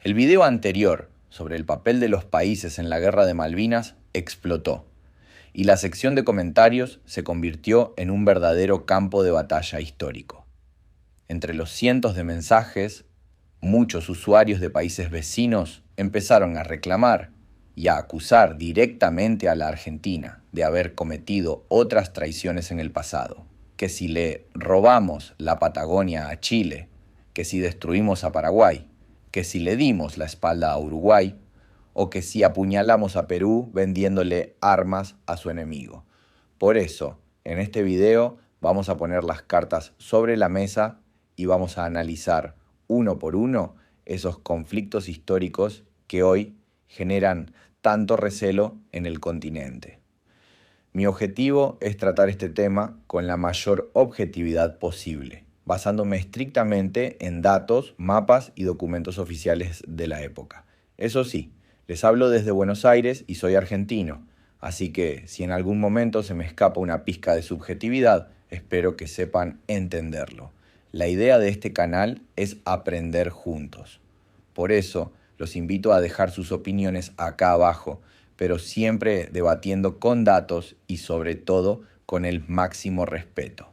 El video anterior sobre el papel de los países en la Guerra de Malvinas explotó, y la sección de comentarios se convirtió en un verdadero campo de batalla histórico. Entre los cientos de mensajes, muchos usuarios de países vecinos empezaron a reclamar y a acusar directamente a la Argentina de haber cometido otras traiciones en el pasado, que si le robamos la Patagonia a Chile, que si destruimos a Paraguay, que si le dimos la espalda a Uruguay, o que si apuñalamos a Perú vendiéndole armas a su enemigo. Por eso, en este video vamos a poner las cartas sobre la mesa y vamos a analizar uno por uno esos conflictos históricos que hoy generan tanto recelo en el continente. Mi objetivo es tratar este tema con la mayor objetividad posible, basándome estrictamente en datos, mapas y documentos oficiales de la época. Eso sí, les hablo desde Buenos Aires y soy argentino, así que si en algún momento se me escapa una pizca de subjetividad, espero que sepan entenderlo. La idea de este canal es aprender juntos. Por eso, los invito a dejar sus opiniones acá abajo, pero siempre debatiendo con datos y sobre todo con el máximo respeto.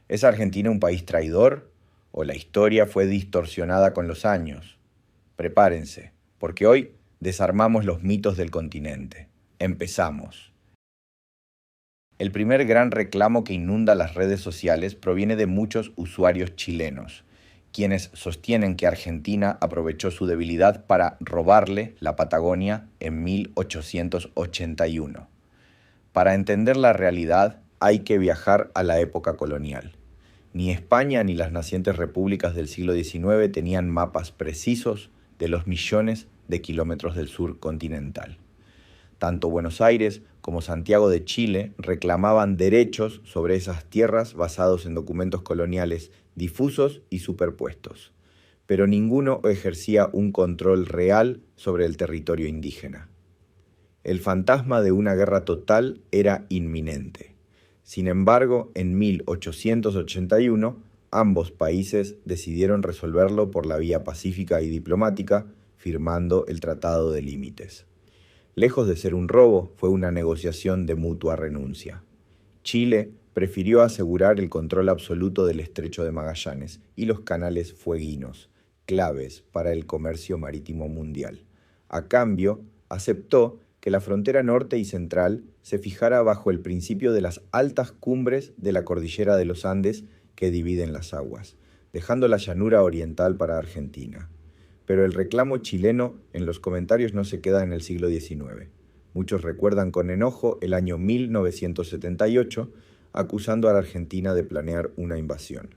¿Es Argentina un país traidor o la historia fue distorsionada con los años? Prepárense, porque hoy desarmamos los mitos del continente. Empezamos. El primer gran reclamo que inunda las redes sociales proviene de muchos usuarios chilenos, quienes sostienen que Argentina aprovechó su debilidad para robarle la Patagonia en 1881. Para entender la realidad hay que viajar a la época colonial. Ni España ni las nacientes repúblicas del siglo XIX tenían mapas precisos de los millones de kilómetros del sur continental. Tanto Buenos Aires como Santiago de Chile reclamaban derechos sobre esas tierras basados en documentos coloniales difusos y superpuestos, pero ninguno ejercía un control real sobre el territorio indígena. El fantasma de una guerra total era inminente. Sin embargo, en 1881, ambos países decidieron resolverlo por la vía pacífica y diplomática, firmando el Tratado de Límites. Lejos de ser un robo, fue una negociación de mutua renuncia. Chile prefirió asegurar el control absoluto del Estrecho de Magallanes y los canales fueguinos, claves para el comercio marítimo mundial. A cambio, aceptó que la frontera norte y central se fijara bajo el principio de las altas cumbres de la cordillera de los Andes que dividen las aguas, dejando la llanura oriental para Argentina. Pero el reclamo chileno en los comentarios no se queda en el siglo XIX. Muchos recuerdan con enojo el año 1978, acusando a la Argentina de planear una invasión.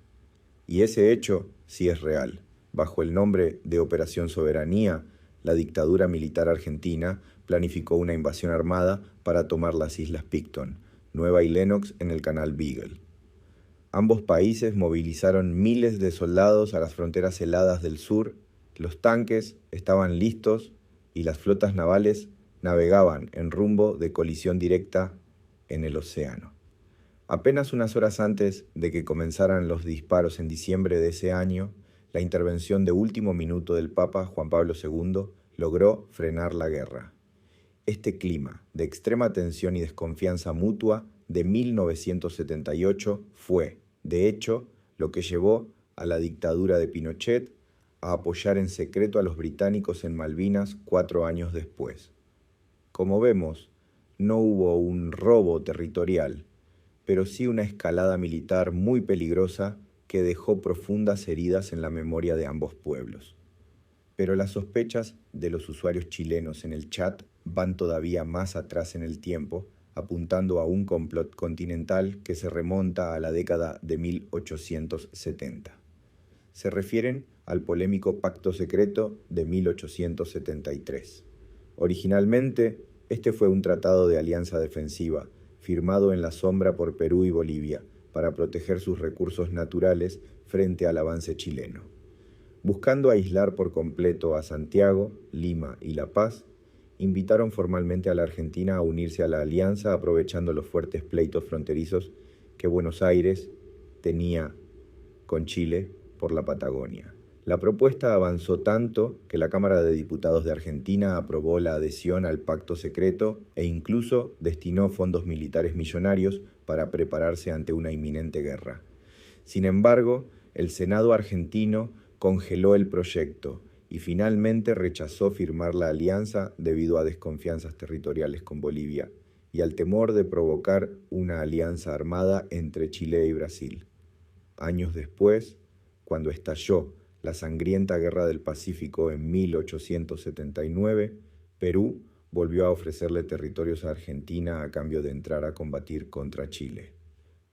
Y ese hecho sí es real. Bajo el nombre de Operación Soberanía, la dictadura militar argentina planificó una invasión armada para tomar las islas Picton, Nueva y Lennox en el canal Beagle. Ambos países movilizaron miles de soldados a las fronteras heladas del sur. Los tanques estaban listos y las flotas navales navegaban en rumbo de colisión directa en el océano. Apenas unas horas antes de que comenzaran los disparos en diciembre de ese año, la intervención de último minuto del Papa Juan Pablo II logró frenar la guerra. Este clima de extrema tensión y desconfianza mutua de 1978 fue, de hecho, lo que llevó a la dictadura de Pinochet a apoyar en secreto a los británicos en Malvinas 4 años después. Como vemos, no hubo un robo territorial, pero sí una escalada militar muy peligrosa que dejó profundas heridas en la memoria de ambos pueblos. Pero las sospechas de los usuarios chilenos en el chat van todavía más atrás en el tiempo, apuntando a un complot continental que se remonta a la década de 1870. Se refieren al polémico Pacto Secreto de 1873. Originalmente, este fue un tratado de alianza defensiva, firmado en la sombra por Perú y Bolivia, para proteger sus recursos naturales frente al avance chileno. Buscando aislar por completo a Santiago, Lima y La Paz, invitaron formalmente a la Argentina a unirse a la alianza aprovechando los fuertes pleitos fronterizos que Buenos Aires tenía con Chile por la Patagonia. La propuesta avanzó tanto que la Cámara de Diputados de Argentina aprobó la adhesión al pacto secreto e incluso destinó fondos militares millonarios para prepararse ante una inminente guerra. Sin embargo, el Senado argentino congeló el proyecto y finalmente rechazó firmar la alianza debido a desconfianzas territoriales con Bolivia y al temor de provocar una alianza armada entre Chile y Brasil. Años después, cuando estalló la sangrienta Guerra del Pacífico en 1879, Perú volvió a ofrecerle territorios a Argentina a cambio de entrar a combatir contra Chile.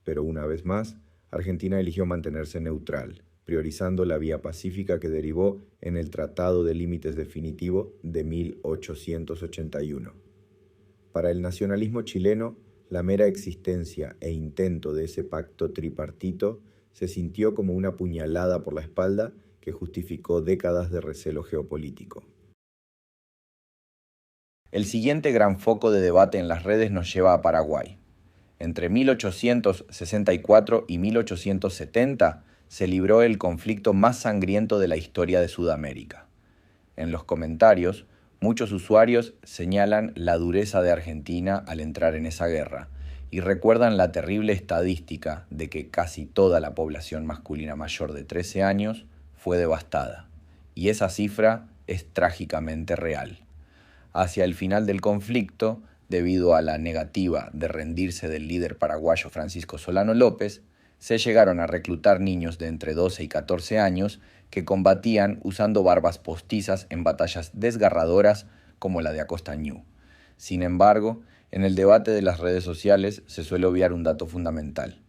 Pero una vez más, Argentina eligió mantenerse neutral, priorizando la vía pacífica que derivó en el Tratado de Límites Definitivo de 1881. Para el nacionalismo chileno, la mera existencia e intento de ese pacto tripartito se sintió como una puñalada por la espalda que justificó décadas de recelo geopolítico. El siguiente gran foco de debate en las redes nos lleva a Paraguay. Entre 1864 y 1870 se libró el conflicto más sangriento de la historia de Sudamérica. En los comentarios, muchos usuarios señalan la dureza de Argentina al entrar en esa guerra y recuerdan la terrible estadística de que casi toda la población masculina mayor de 13 años fue devastada, y esa cifra es trágicamente real. Hacia el final del conflicto, debido a la negativa de rendirse del líder paraguayo Francisco Solano López, se llegaron a reclutar niños de entre 12 y 14 años que combatían usando barbas postizas en batallas desgarradoras como la de Acostañú. Sin embargo, en el debate de las redes sociales se suele obviar un dato fundamental: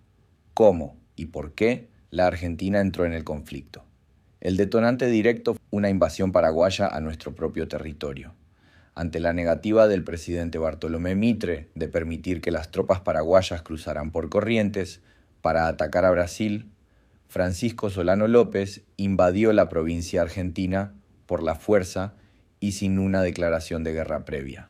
¿cómo y por qué la Argentina entró en el conflicto? El detonante directo fue una invasión paraguaya a nuestro propio territorio. Ante la negativa del presidente Bartolomé Mitre de permitir que las tropas paraguayas cruzaran por Corrientes para atacar a Brasil, Francisco Solano López invadió la provincia argentina por la fuerza y sin una declaración de guerra previa.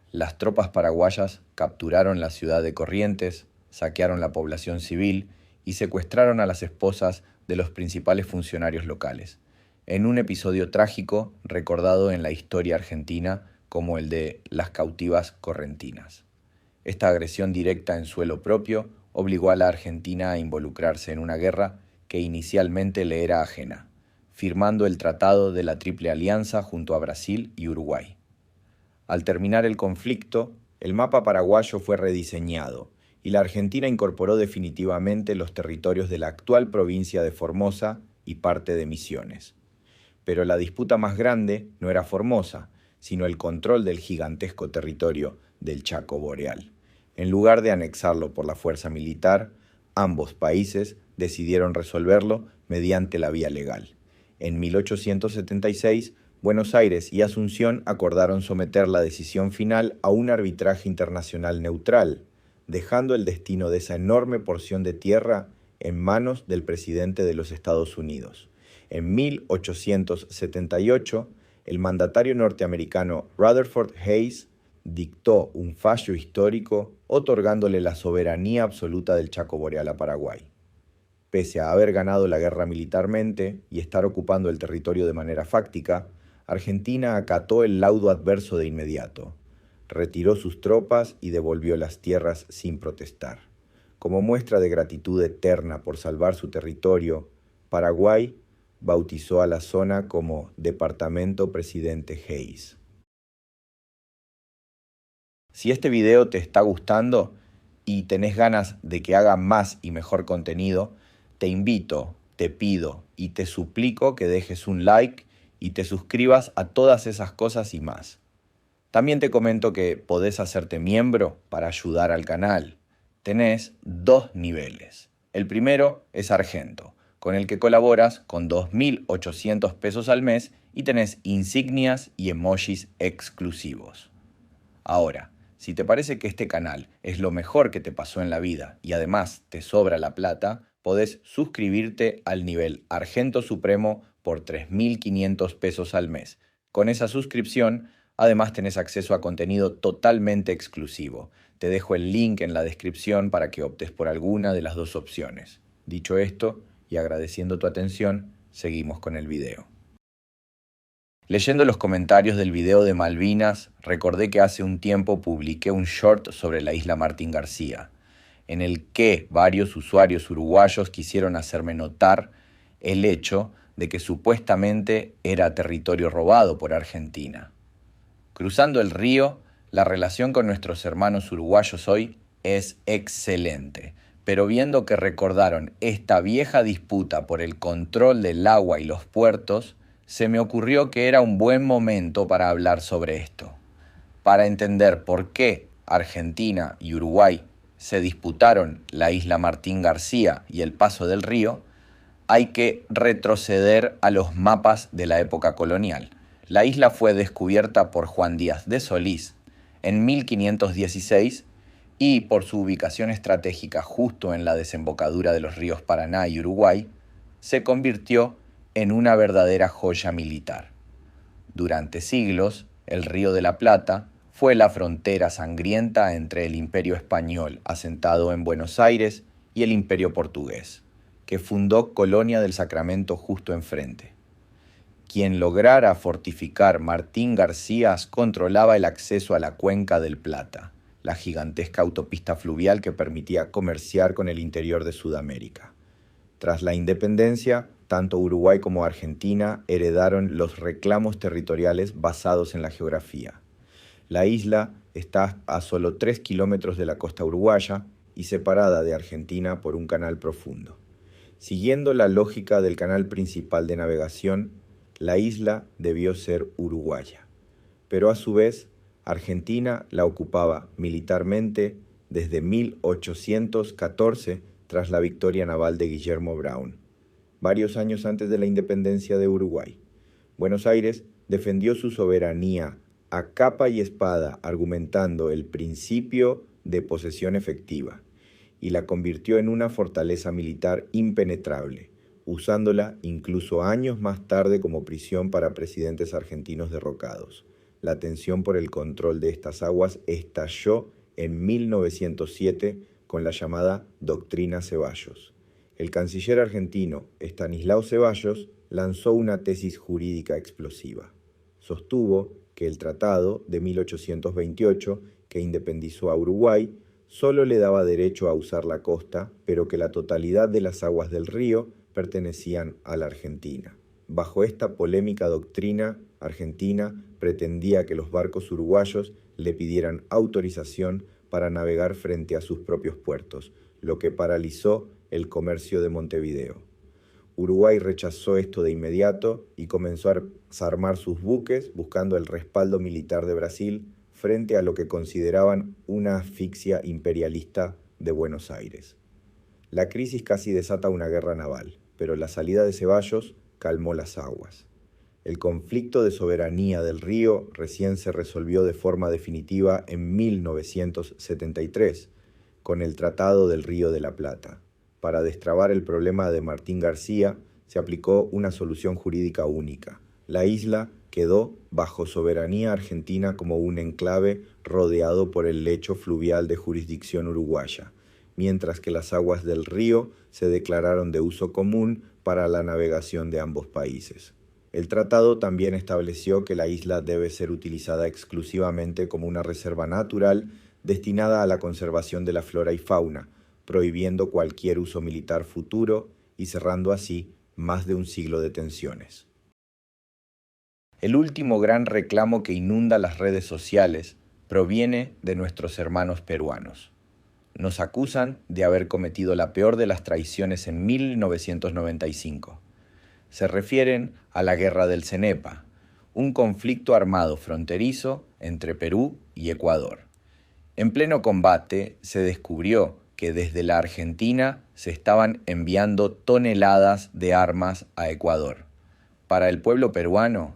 Las tropas paraguayas capturaron la ciudad de Corrientes, saquearon la población civil y secuestraron a las esposas de los principales funcionarios locales, en un episodio trágico recordado en la historia argentina como el de las cautivas correntinas. Esta agresión directa en suelo propio obligó a la Argentina a involucrarse en una guerra que inicialmente le era ajena, firmando el Tratado de la Triple Alianza junto a Brasil y Uruguay. Al terminar el conflicto, el mapa paraguayo fue rediseñado y la Argentina incorporó definitivamente los territorios de la actual provincia de Formosa y parte de Misiones. Pero la disputa más grande no era Formosa, sino el control del gigantesco territorio del Chaco Boreal. En lugar de anexarlo por la fuerza militar, ambos países decidieron resolverlo mediante la vía legal. En 1876, Buenos Aires y Asunción acordaron someter la decisión final a un arbitraje internacional neutral, dejando el destino de esa enorme porción de tierra en manos del presidente de los Estados Unidos. En 1878, el mandatario norteamericano Rutherford Hayes dictó un fallo histórico otorgándole la soberanía absoluta del Chaco Boreal a Paraguay. Pese a haber ganado la guerra militarmente y estar ocupando el territorio de manera fáctica, Argentina acató el laudo adverso de inmediato. Retiró sus tropas y devolvió las tierras sin protestar. Como muestra de gratitud eterna por salvar su territorio, Paraguay bautizó a la zona como Departamento Presidente Hayes. Si este video te está gustando y tenés ganas de que haga más y mejor contenido, te invito, te pido y te suplico que dejes un like y te suscribas a todas esas cosas y más. También te comento que podés hacerte miembro para ayudar al canal. Tenés 2 niveles. El primero es Argento, con el que colaboras con 2.800 pesos al mes y tenés insignias y emojis exclusivos. Ahora, si te parece que este canal es lo mejor que te pasó en la vida y además te sobra la plata, podés suscribirte al nivel Argento Supremo por 3.500 pesos al mes. Con esa suscripción, además tenés acceso a contenido totalmente exclusivo. Te dejo el link en la descripción para que optes por alguna de las 2 opciones. Dicho esto, y agradeciendo tu atención, Seguimos con el video. Leyendo los comentarios del video de Malvinas, recordé que hace un tiempo publiqué un short sobre la isla Martín García, en el que varios usuarios uruguayos quisieron hacerme notar el hecho de que supuestamente era territorio robado por Argentina. Cruzando el río, la relación con nuestros hermanos uruguayos hoy es excelente, pero viendo que recordaron esta vieja disputa por el control del agua y los puertos, se me ocurrió que era un buen momento para hablar sobre esto. Para entender por qué Argentina y Uruguay se disputaron la isla Martín García y el paso del río, hay que retroceder a los mapas de la época colonial. La isla fue descubierta por Juan Díaz de Solís en 1516 y por su ubicación estratégica justo en la desembocadura de los ríos Paraná y Uruguay, se convirtió en una verdadera joya militar. Durante siglos, el Río de la Plata fue la frontera sangrienta entre el Imperio español asentado en Buenos Aires y el Imperio portugués, que fundó Colonia del Sacramento justo enfrente. Quien lograra fortificar Martín García controlaba el acceso a la cuenca del Plata, la gigantesca autopista fluvial que permitía comerciar con el interior de Sudamérica. Tras la independencia, tanto Uruguay como Argentina heredaron los reclamos territoriales basados en la geografía. La isla está a solo 3 kilómetros de la costa uruguaya y separada de Argentina por un canal profundo. Siguiendo la lógica del canal principal de navegación, la isla debió ser uruguaya, pero a su vez Argentina la ocupaba militarmente desde 1814 tras la victoria naval de Guillermo Brown, varios años antes de la independencia de Uruguay. Buenos Aires defendió su soberanía a capa y espada, argumentando el principio de posesión efectiva, y la convirtió en una fortaleza militar impenetrable, usándola incluso años más tarde como prisión para presidentes argentinos derrocados. La tensión por el control de estas aguas estalló en 1907 con la llamada Doctrina Ceballos. El canciller argentino Estanislao Ceballos lanzó una tesis jurídica explosiva. Sostuvo que el tratado de 1828, que independizó a Uruguay, solo le daba derecho a usar la costa, pero que la totalidad de las aguas del río pertenecían a la Argentina. Bajo esta polémica doctrina, Argentina pretendía que los barcos uruguayos le pidieran autorización para navegar frente a sus propios puertos, lo que paralizó el comercio de Montevideo. Uruguay rechazó esto de inmediato y comenzó a armar sus buques buscando el respaldo militar de Brasil frente a lo que consideraban una asfixia imperialista de Buenos Aires. La crisis casi desata una guerra naval, pero la salida de Ceballos calmó las aguas. El conflicto de soberanía del río recién se resolvió de forma definitiva en 1973, con el Tratado del Río de la Plata. Para destrabar el problema de Martín García, se aplicó una solución jurídica única. La isla quedó bajo soberanía argentina como un enclave rodeado por el lecho fluvial de jurisdicción uruguaya, mientras que las aguas del río se declararon de uso común para la navegación de ambos países. El tratado también estableció que la isla debe ser utilizada exclusivamente como una reserva natural destinada a la conservación de la flora y fauna, prohibiendo cualquier uso militar futuro y cerrando así más de un siglo de tensiones. El último gran reclamo que inunda las redes sociales proviene de nuestros hermanos peruanos. Nos acusan de haber cometido la peor de las traiciones en 1995. Se refieren a la Guerra del Cenepa, un conflicto armado fronterizo entre Perú y Ecuador. En pleno combate se descubrió que desde la Argentina se estaban enviando toneladas de armas a Ecuador. Para el pueblo peruano,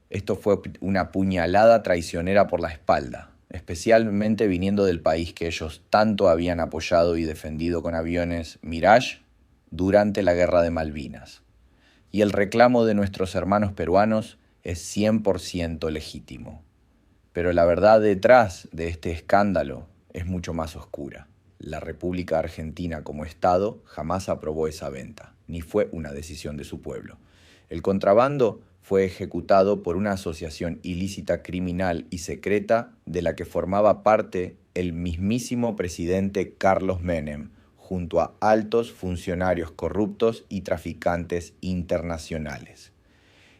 esto fue una puñalada traicionera por la espalda, especialmente viniendo del país que ellos tanto habían apoyado y defendido con aviones Mirage durante la Guerra de Malvinas. Y el reclamo de nuestros hermanos peruanos es 100% legítimo. Pero la verdad detrás de este escándalo es mucho más oscura. La República Argentina como Estado jamás aprobó esa venta, ni fue una decisión de su pueblo. El contrabando fue ejecutado por una asociación ilícita criminal y secreta de la que formaba parte el mismísimo presidente Carlos Menem, junto a altos funcionarios corruptos y traficantes internacionales.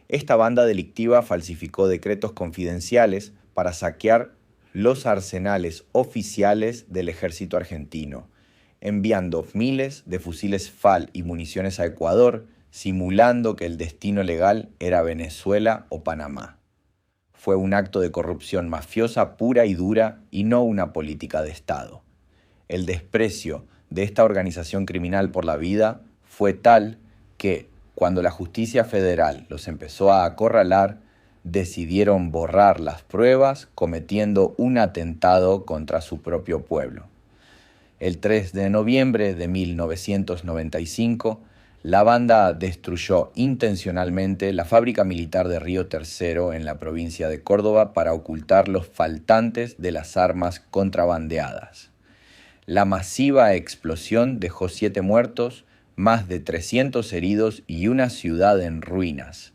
Esta banda delictiva falsificó decretos confidenciales para saquear los arsenales oficiales del ejército argentino, enviando miles de fusiles FAL y municiones a Ecuador, simulando que el destino legal era Venezuela o Panamá. Fue un acto de corrupción mafiosa pura y dura y no una política de Estado. El desprecio de esta organización criminal por la vida fue tal que, cuando la justicia federal los empezó a acorralar, decidieron borrar las pruebas cometiendo un atentado contra su propio pueblo. El 3 de noviembre de 1995, la banda destruyó intencionalmente la fábrica militar de Río Tercero en la provincia de Córdoba para ocultar los faltantes de las armas contrabandeadas. La masiva explosión dejó 7 muertos, más de 300 heridos y una ciudad en ruinas.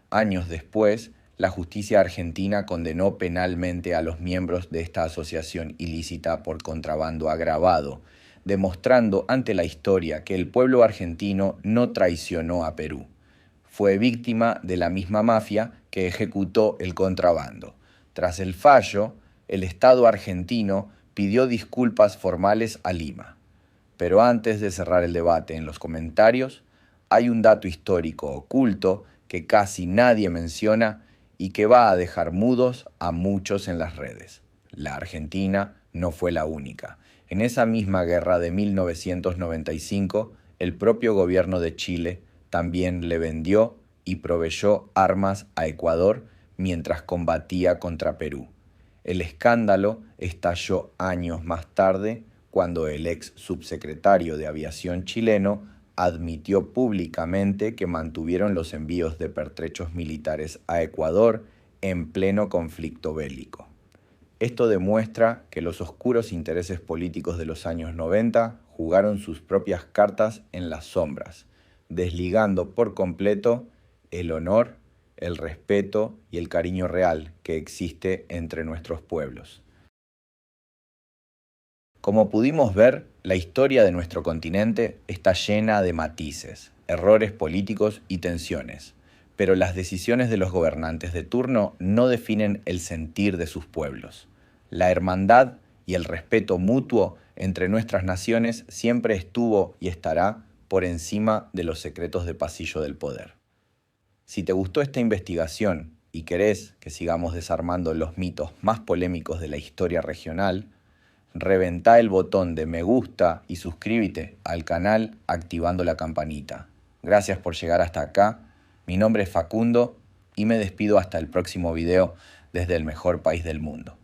Años después, la justicia argentina condenó penalmente a los miembros de esta asociación ilícita por contrabando agravado, demostrando ante la historia que el pueblo argentino no traicionó a Perú. Fue víctima de la misma mafia que ejecutó el contrabando. Tras el fallo, el Estado argentino pidió disculpas formales a Lima. Pero antes de cerrar el debate en los comentarios, hay un dato histórico oculto que casi nadie menciona y que va a dejar mudos a muchos en las redes. La Argentina no fue la única. En esa misma guerra de 1995, el propio gobierno de Chile también le vendió y proveyó armas a Ecuador mientras combatía contra Perú. El escándalo estalló años más tarde cuando el ex subsecretario de Aviación chileno admitió públicamente que mantuvieron los envíos de pertrechos militares a Ecuador en pleno conflicto bélico. Esto demuestra que los oscuros intereses políticos de los años 90 jugaron sus propias cartas en las sombras, desligando por completo el honor, el respeto y el cariño real que existe entre nuestros pueblos. Como pudimos ver, la historia de nuestro continente está llena de matices, errores políticos y tensiones, pero las decisiones de los gobernantes de turno no definen el sentir de sus pueblos. La hermandad y el respeto mutuo entre nuestras naciones siempre estuvo y estará por encima de los secretos de pasillo del poder. Si te gustó esta investigación y querés que sigamos desarmando los mitos más polémicos de la historia regional, reventá el botón de me gusta y suscríbete al canal activando la campanita. Gracias por llegar hasta acá. Mi nombre es Facundo y me despido hasta el próximo video desde el mejor país del mundo.